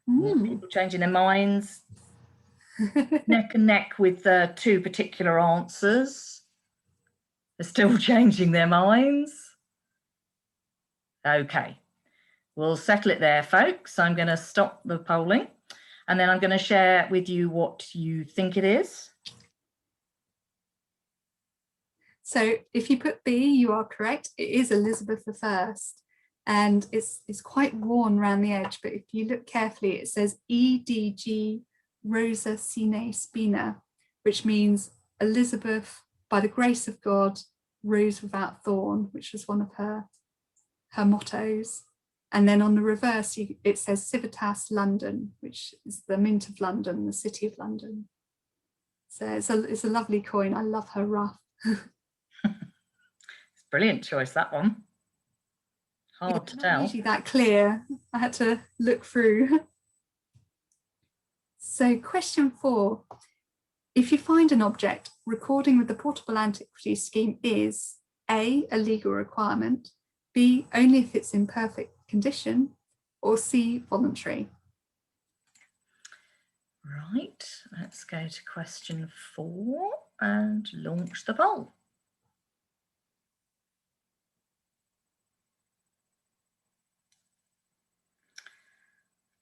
People changing their minds. Neck and neck with 2 particular answers. They're still changing their minds. Okay, we'll settle it there, folks. I'm going to stop the polling and then I'm going to share with you what you think it is. So if you put B, you are correct. It is Elizabeth I. And it's quite worn around the edge, but if you look carefully, it says EDG Rosa Sine Spina, which means Elizabeth, by the grace of God, rose without thorn, which was one of her mottos. And then on the reverse, it says Civitas London, which is the Mint of London, the City of London. So it's a lovely coin. I love her ruff. It's a brilliant choice, that one. Hard to tell. Not usually that clear. I had to look through. So question 4, if you find an object, recording with the Portable Antiquities Scheme is A, a legal requirement, B, only if it's in perfect condition, or C, voluntary. Right, let's go to question 4 and launch the poll.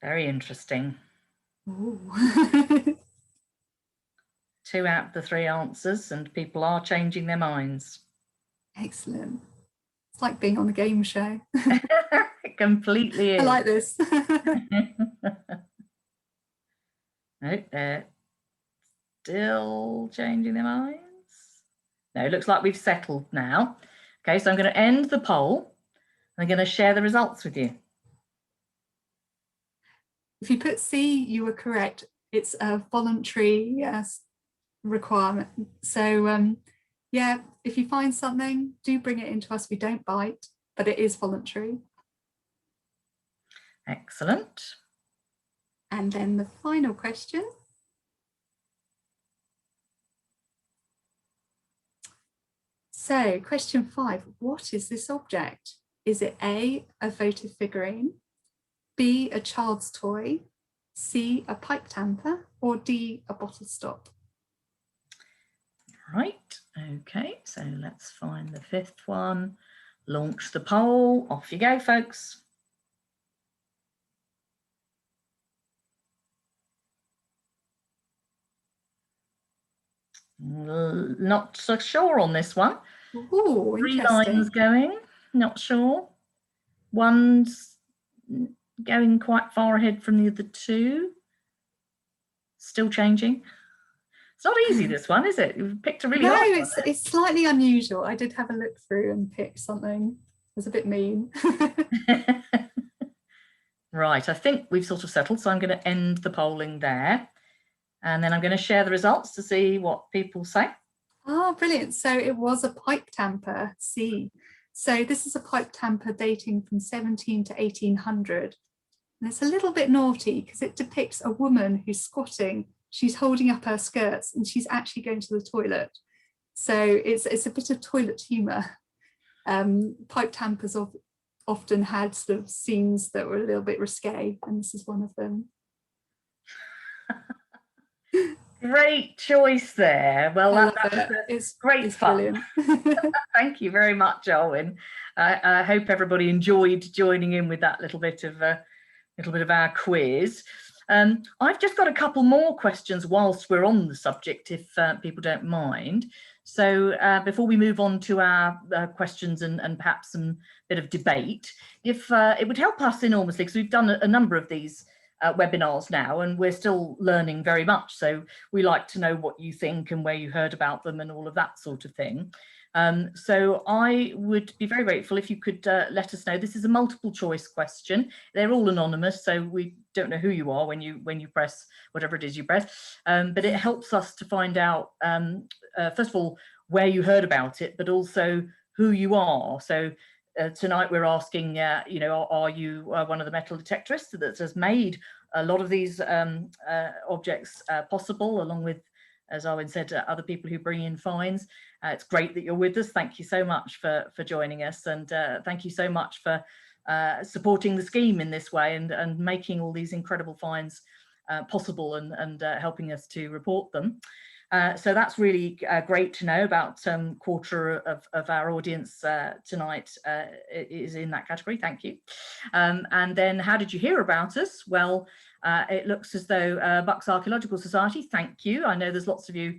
Very interesting. 2 out of the 3 answers and people are changing their minds. Excellent. It's like being on a game show. It completely is. I like this. No, they're still changing their minds. No, it looks like we've settled now. Okay, so I'm going to end the poll. I'm going to share the results with you. If you put C, you were correct. It's a voluntary requirement. So yeah, if you find something, do bring it into us. We don't bite, but it is voluntary. Excellent. And then the final question. So question 5, what is this object? Is it A, a votive figurine, B, a child's toy, C, a pipe tamper, or D, a bottle stop? Right, okay, so let's find the 5th one. Launch the poll. Off you go, folks. Not so sure on this one. Ooh, 3 lines going, not sure. One's going quite far ahead from the other 2. Still changing. It's not easy, this one, is it? You've picked a really hard one. No, it's slightly unusual. I did have a look through and pick something. It was a bit mean. Right, I think we've sort of settled, so I'm going to end the polling there. And then I'm going to share the results to see what people say. Oh, brilliant. So it was a pipe tamper, C. So this is a pipe tamper dating from 17 to 1800. And it's a little bit naughty because it depicts a woman who's squatting. She's holding up her skirts and she's actually going to the toilet. So it's a bit of toilet humour. Pipe tampers often had sort of scenes that were a little bit risque, and this is one of them. Great choice there. Well, I love that was it. It's great it's fun. brilliant. Thank you very much, Arwen. I hope everybody enjoyed joining in with that little bit of our quiz. I've just got a couple more questions whilst we're on the subject, if people don't mind. So before we move on to our questions and perhaps some bit of debate, if it would help us enormously, because we've done a number of these webinars now and we're still learning very much. So we like to know what you think and where you heard about them and all of that sort of thing. So I would be very grateful if you could let us know. This is a multiple choice question. They're all anonymous, so we don't know who you are when you press whatever it is you press. But it helps us to find out, first of all, where you heard about it, but also who you are. So tonight we're asking, you know, are you one of the metal detectorists that has made a lot of these objects possible, along with, as Arwen said, other people who bring in finds. It's great that you're with us. Thank you so much for joining us, and thank you so much for supporting the scheme in this way and making all these incredible finds possible and helping us to report them. So that's really great to know. About quarter of our audience tonight is in that category. Thank you. And then how did you hear about us? Well, it looks as though Bucks Archaeological Society, thank you. I know there's lots of you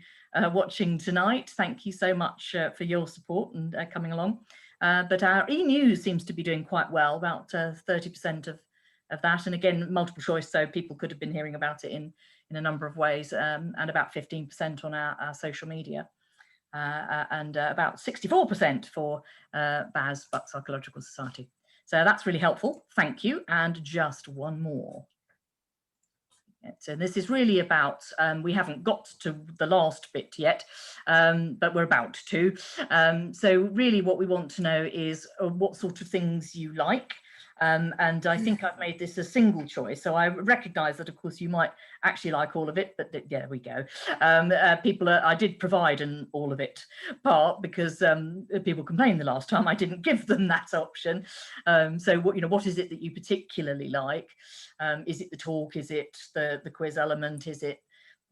watching tonight. Thank you so much for your support and coming along. But our e-news seems to be doing quite well, about 30% of that. And again, multiple choice, so people could have been hearing about it in a number of ways, and about 15% on our social media, and about 64% for BAS, Bucks Archaeological Society. So that's really helpful. Thank you. And just one more. So this is really about, we haven't got to the last bit yet, but we're about to. So really what we want to know is what sort of things you like. And I think I've made this a single choice. So I recognise that, of course, you might actually like all of it, but yeah, there we go. I did provide an all of it part because people complained the last time I didn't give them that option. So what is it that you particularly like? Is it the talk? Is it the quiz element? Is it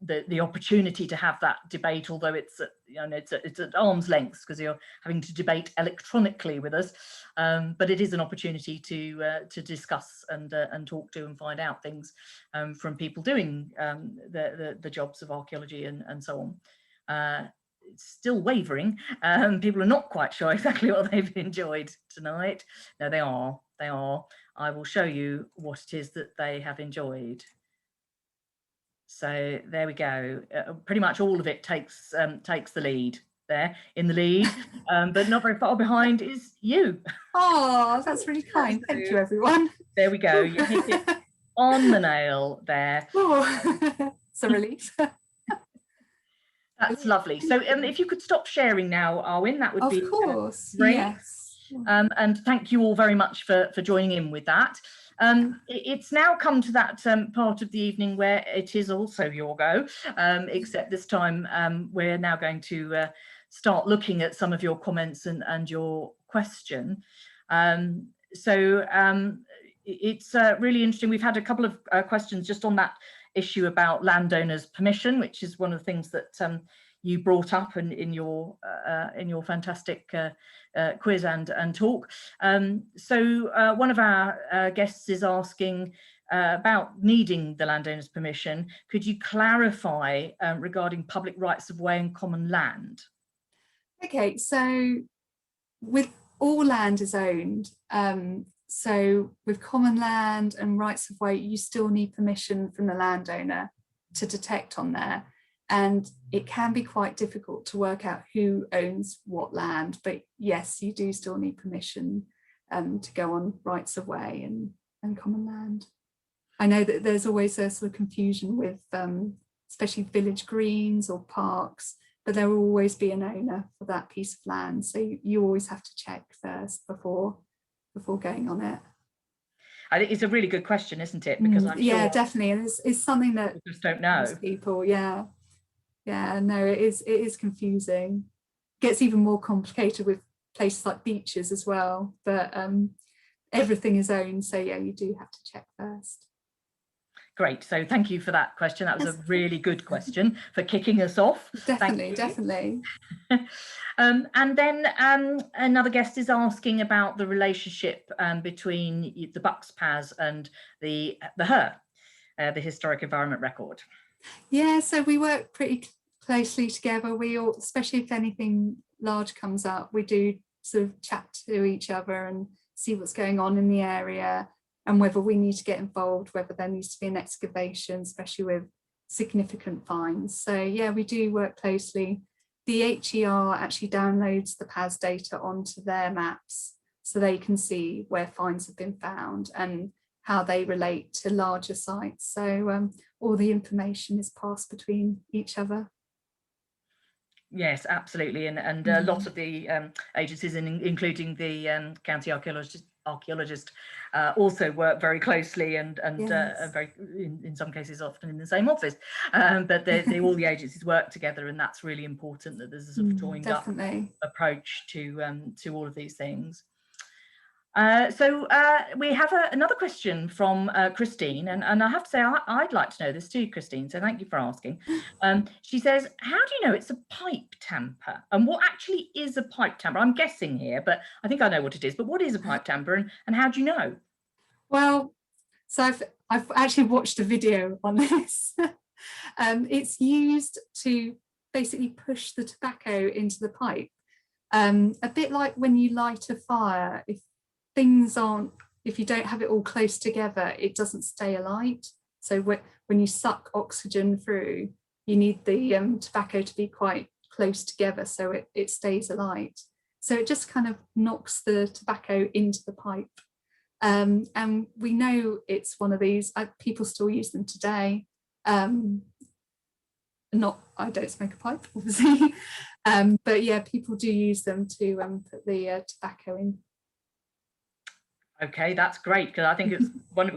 the opportunity to have that debate, although it's at arm's length because you're having to debate electronically with us, but it is an opportunity to discuss and talk to and find out things from people doing the jobs of archaeology and so on. It's still wavering. People are not quite sure exactly what they've enjoyed tonight. No, they are. I will show you what it is that they have enjoyed. So there we go. Pretty much all of it takes the lead there in the lead, but not very far behind is you. Oh, that's really kind. Thank you, everyone. There we go. You hit it on the nail there. Oh, it's a relief. That's lovely. So if you could stop sharing now, Arwen, that would be of course. Great. Yes. And thank you all very much for joining in with that. It's now come to that part of the evening where it is also your go, except this time we're now going to start looking at some of your comments and your question. So it's really interesting. We've had a couple of questions just on that issue about landowners' permission, which is one of the things that you brought up in your fantastic quiz and talk. So one of our guests is asking about needing the landowner's permission. Could you clarify regarding public rights of way and common land? Okay, so with all land is owned. So with common land and rights of way, you still need permission from the landowner to detect on there. And it can be quite difficult to work out who owns what land, but yes, you do still need permission to go on rights of way and common land. I know that there's always a sort of confusion with especially village greens or parks, but there will always be an owner for that piece of land. So you always have to check first before going on it. I think it's a really good question, isn't it? Because I'm yeah, sure definitely, and it's something that just don't know. People, yeah, no, it is confusing. It gets even more complicated with places like beaches as well. But everything is owned, so yeah, you do have to check first. Great. So thank you for that question. That was a really good question for kicking us off. Definitely, definitely. And then another guest is asking about the relationship between the Bucks PAS and the HER, the Historic Environment Record. Yeah, so we work pretty closely together. We all, especially if anything large comes up, we do sort of chat to each other and see what's going on in the area and whether we need to get involved, whether there needs to be an excavation, especially with significant finds. So yeah, we do work closely. The HER actually downloads the PAS data onto their maps so they can see where finds have been found and how they relate to larger sites. So all the information is passed between each other. Yes, absolutely. And lots of the agencies, including the county archaeologist, also work very closely and Yes. very, in some cases, often in the same office. But all the agencies work together, and that's really important, that there's a sort of joined up approach to all of these things. So we have another question from Christine, and I have to say I'd like to know this too, Christine, so thank you for asking. She says, how do you know it's a pipe tamper, and what actually is a pipe tamper? I'm guessing here, but I think I know what it is, but what is a pipe tamper and how do you know? Well, so I've actually watched a video on this. It's used to basically push the tobacco into the pipe. A bit like when you light a fire, if you don't have it all close together, it doesn't stay alight. So when you suck oxygen through, you need the tobacco to be quite close together so it stays alight. So it just kind of knocks the tobacco into the pipe. And we know it's one of these, people still use them today. I don't smoke a pipe, obviously, but yeah, people do use them to put the tobacco in. Okay, that's great, because I think it's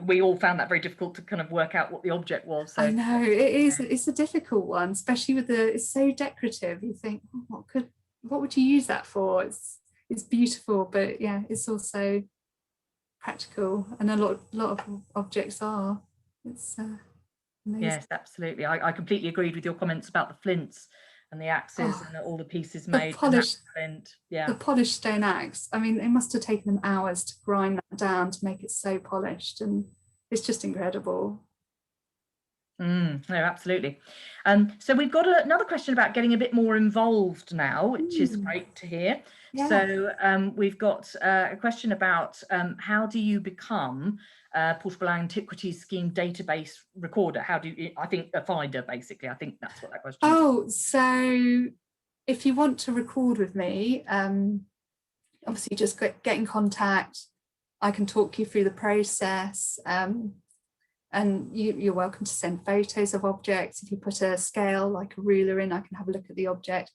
we all found that very difficult to kind of work out what the object was. So. I know it is. It's a difficult one, especially with it's so decorative. You think, oh, what would you use that for? It's beautiful, but yeah, it's also practical, and a lot of objects are. It's amazing. Yes, absolutely. I completely agreed with your comments about the flints and the axes and all the pieces made from that flint. Yeah, the polished stone axe. I mean, it must have taken them hours to grind that down to make it so polished, and it's just incredible. No, absolutely. So we've got another question about getting a bit more involved now, which is great to hear. Yeah. So we've got a question about how do you become a Portable Antiquities Scheme database recorder? How do you, I think a finder, basically, I think that's what that question is. Oh, so if you want to record with me, obviously just get in contact. I can talk you through the process. And you're welcome to send photos of objects. If you put a scale like a ruler in, I can have a look at the object.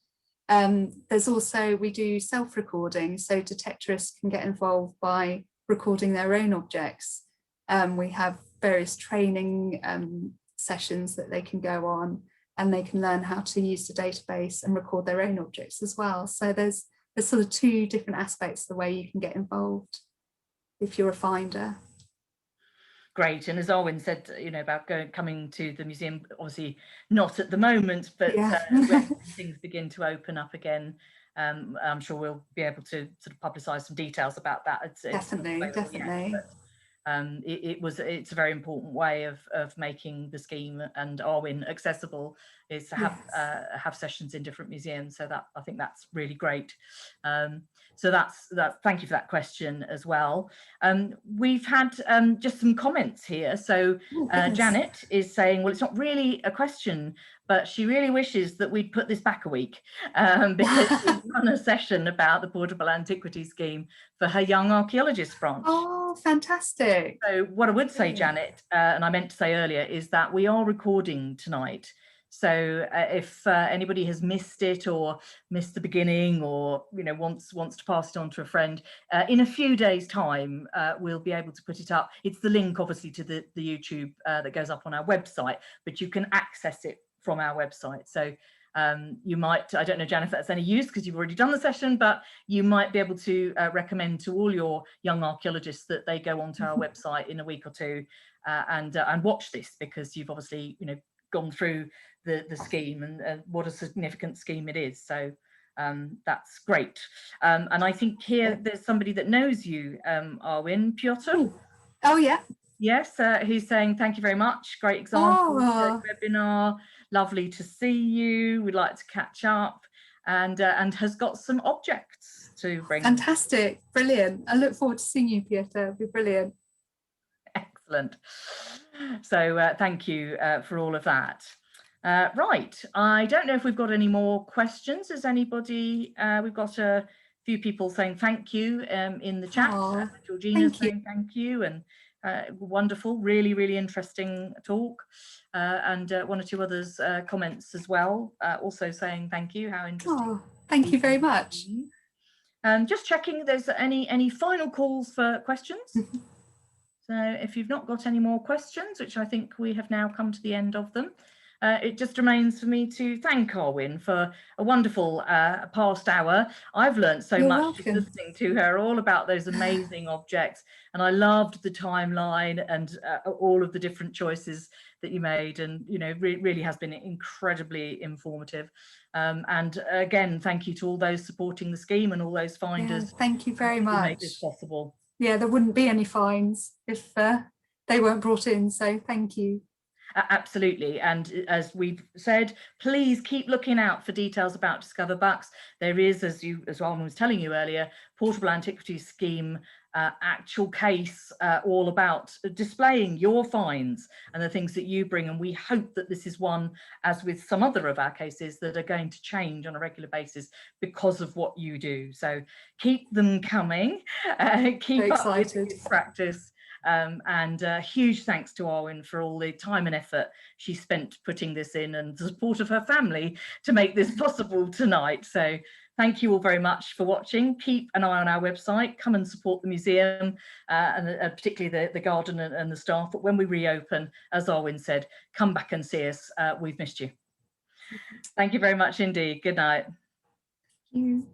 There's also, we do self-recording, so detectorists can get involved by recording their own objects. We have various training sessions that they can go on, and they can learn how to use the database and record their own objects as well. So there's sort of two different aspects of the way you can get involved if you're a finder. Great. And as Arwen said, about coming to the museum, obviously not at the moment, but when things begin to open up again, I'm sure we'll be able to sort of publicise some details about that. Definitely. It's a very important way of making the scheme and Arwen accessible, is to have sessions in different museums. So that, I think that's really great. So that's thank you for that question as well. We've had just some comments here. So Janet is saying, well, it's not really a question, but she really wishes that we'd put this back a week because we've run a session about the Portable Antiquities Scheme for her Young Archaeologist branch. Oh, fantastic. So what I would say, Janet, and I meant to say earlier, is that we are recording tonight. So if anybody has missed it or missed the beginning, or wants to pass it on to a friend, in a few days' time we'll be able to put it up. It's the link, obviously, to the YouTube that goes up on our website, but you can access it from our website. So You might, I don't know, Jan, if that's any use because you've already done the session, but you might be able to recommend to all your young archaeologists that they go onto our website in a week or two and watch this, because you've obviously, you know, gone through the scheme and what a significant scheme it is. So that's great. And I think here there's somebody that knows you, Arwen, Piotr. Oh yeah. Yes, he's saying thank you very much. Great example, great webinar. Lovely to see you. We'd like to catch up, and has got some objects to bring. Fantastic, brilliant. I look forward to seeing you, Piotr. It'll be brilliant. Excellent. So thank you for all of that. Right, I don't know if we've got any more questions. Is anybody? We've got a few people saying thank you in the chat. Georgina's saying thank you, and wonderful, really, really interesting talk. And one or two others comments as well, also saying thank you. How interesting. Oh, thank you very much. Just checking if there's any final calls for questions. So if you've not got any more questions, which I think we have now come to the end of them, it just remains for me to thank Arwen for a wonderful past hour. I've learned so much just listening to her, all about those amazing objects, and I loved the timeline and all of the different choices that you made, and you know, really has been incredibly informative. And again, thank you to all those supporting the scheme and all those finders. Yeah, thank you very much. Make this possible. Yeah, there wouldn't be any fines if they weren't brought in, so thank you. Absolutely, and as we've said, please keep looking out for details about Discover Bucks. There is, as Arwen was telling you earlier, Portable Antiquities Scheme actual case all about displaying your finds and the things that you bring, and we hope that this is one, as with some other of our cases, that are going to change on a regular basis because of what you do. So keep them coming, keep up with this practice. And huge thanks to Arwen for all the time and effort she spent putting this in, and the support of her family to make this possible tonight. So thank you all very much for watching. Keep an eye on our website, come and support the museum, and particularly the garden and the staff. But when we reopen, as Arwen said, come back and see us. We've missed you. Thank you very much indeed. Good night. Thank you.